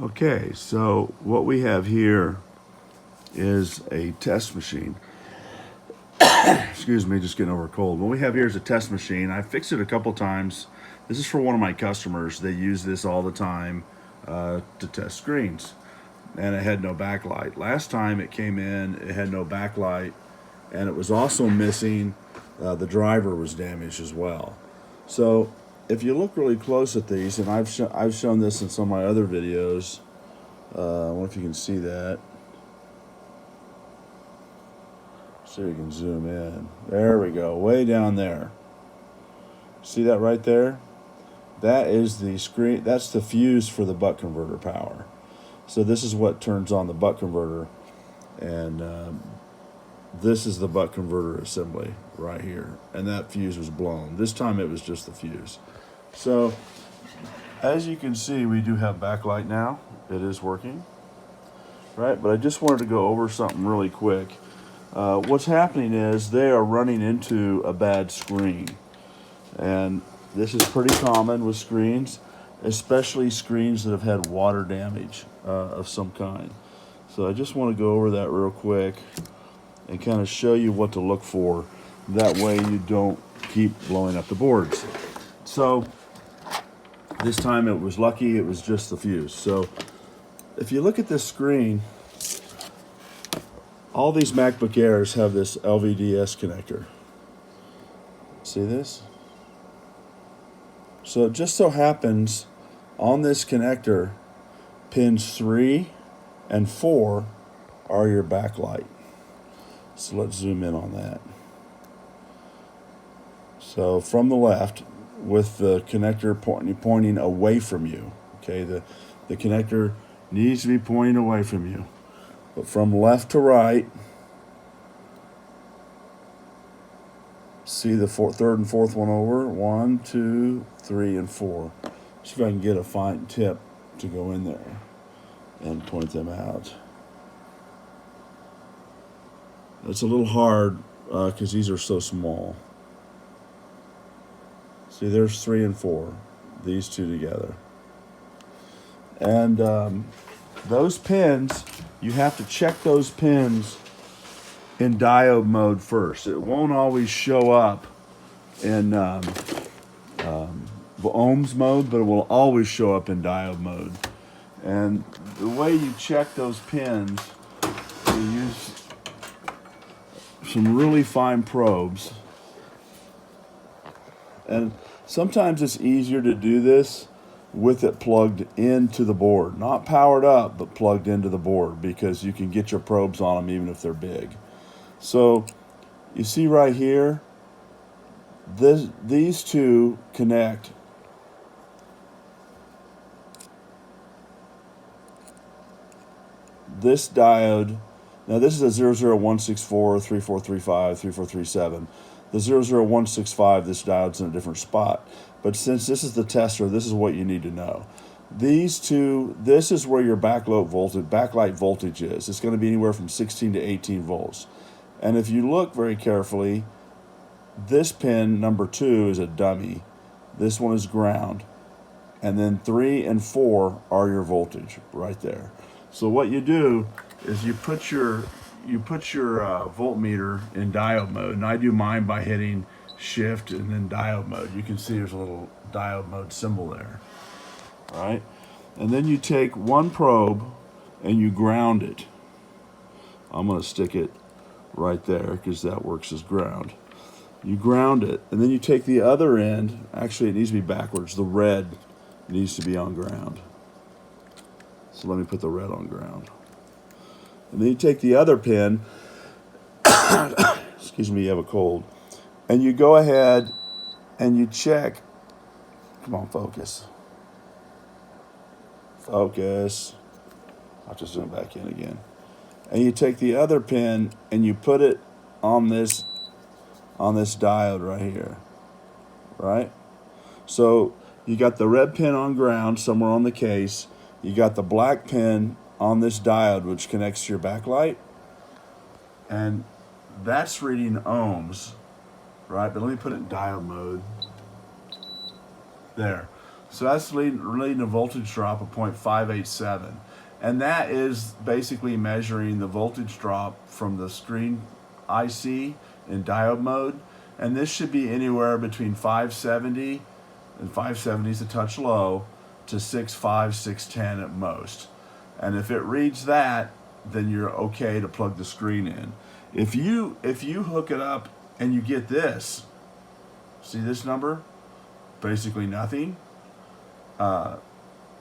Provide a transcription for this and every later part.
Okay, so what we have here is a test machine. Excuse me, just getting over a cold. What we have here is a test machine. I fixed it a couple times. This is for one of my customers. They use this all the time to test screens, and it had no backlight. Last time it came in, it had no backlight, and it was also missing. The driver was damaged as well. So if you look really close at these, and I've shown this in some of my other videos. I don't know if you can see that. So you can zoom in. There we go, way down there. See that right there? That is the screen. That's the fuse for the buck converter power. So this is what turns on the buck converter, and this is the buck converter assembly right here. And that fuse was blown. This time it was just the fuse. So as you can see, we do have backlight now. It is working, right? But I just wanted to go over something really quick. What's happening is they are running into a bad screen. And this is pretty common with screens, especially screens that have had water damage of some kind. So I just want to go over that real quick and kind of show you what to look for. That way you don't keep blowing up the boards. So this time it was lucky, it was just the fuse. So if you look at this screen, all these MacBook Airs have this LVDS connector. See this? So it just so happens on this connector, pins 3 and 4 are your backlight. So let's zoom in on that. So from the left, with the connector pointing away from you, okay, the connector needs to be pointing away from you. But from left to right, see the third and fourth one over. 1, 2, 3, and 4. See if I can get a fine tip to go in there and point them out. It's a little hard because these are so small. See, there's 3 and 4, these two together. And those pins, you have to check those pins in diode mode first. It won't always show up in ohms mode, but it will always show up in diode mode. And the way you check those pins, you use some really fine probes. And sometimes it's easier to do this with it plugged into the board. Not powered up, but plugged into the board, because you can get your probes on them even if they're big. So you see right here, these two connect. This diode, now this is a 00164, 3435, 3437. The 00165, this diode's in a different spot. But since this is the tester, this is what you need to know. These two, this is where your backlight voltage is. It's going to be anywhere from 16 to 18 volts. And if you look very carefully, this pin, number 2, is a dummy. This one is ground. And then 3 and 4 are your voltage right there. So what you do is you put your voltmeter in diode mode, and I do mine by hitting shift and then diode mode. You can see there's a little diode mode symbol there, right? And then you take one probe and you ground it. I'm going to stick it right there because that works as ground. You ground it, and then you take the other end. Actually, it needs to be backwards. The red needs to be on ground. So let me put the red on ground. And then you take the other pin, excuse me, you have a cold, and you go ahead and you check. Come on, focus. Focus. I'll just zoom back in again. And you take the other pin and you put it on this diode right here, right? So you got the red pin on ground somewhere on the case. You got the black pin on this diode, which connects to your backlight, and that's reading ohms, right? But let me put it in diode mode. There. So that's leading a voltage drop of 0.587. And that is basically measuring the voltage drop from the screen IC in diode mode. And this should be anywhere between 570, and 570 is a touch low, to 6.5, 610 at most. And if it reads that, then you're okay to plug the screen in. If you hook it up and you get this, see this number? Basically nothing.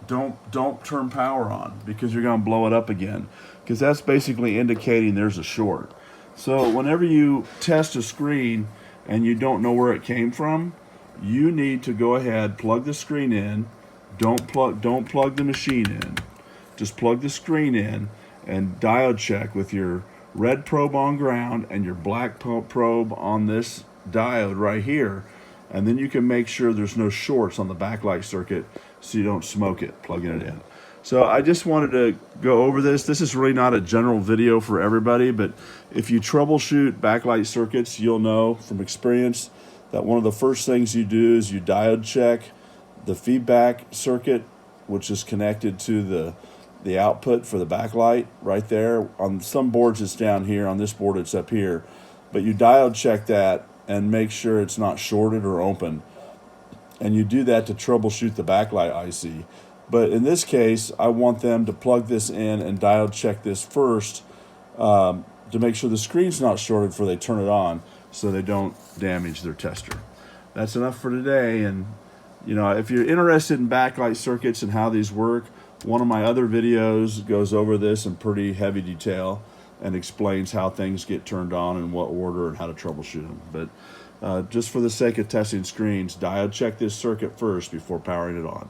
Don't turn power on, because you're going to blow it up again, because that's basically indicating there's a short. So whenever you test a screen and you don't know where it came from, you need to go ahead, plug the screen in. Don't plug the machine in. Just plug the screen in and diode check with your red probe on ground and your black probe on this diode right here. And then you can make sure there's no shorts on the backlight circuit so you don't smoke it plugging it in. So I just wanted to go over this. This is really not a general video for everybody, but if you troubleshoot backlight circuits, you'll know from experience that one of the first things you do is you diode check the feedback circuit, which is connected to the output for the backlight right there. On some boards it's down here, on this board it's up here. But you diode check that and make sure it's not shorted or open. And you do that to troubleshoot the backlight IC. But in this case, I want them to plug this in and diode check this first to make sure the screen's not shorted before they turn it on, so they don't damage their tester. That's enough for today. And you know, if you're interested in backlight circuits and how these work, one of my other videos goes over this in pretty heavy detail and explains how things get turned on, in what order, and how to troubleshoot them. But just for the sake of testing screens, diode check this circuit first before powering it on.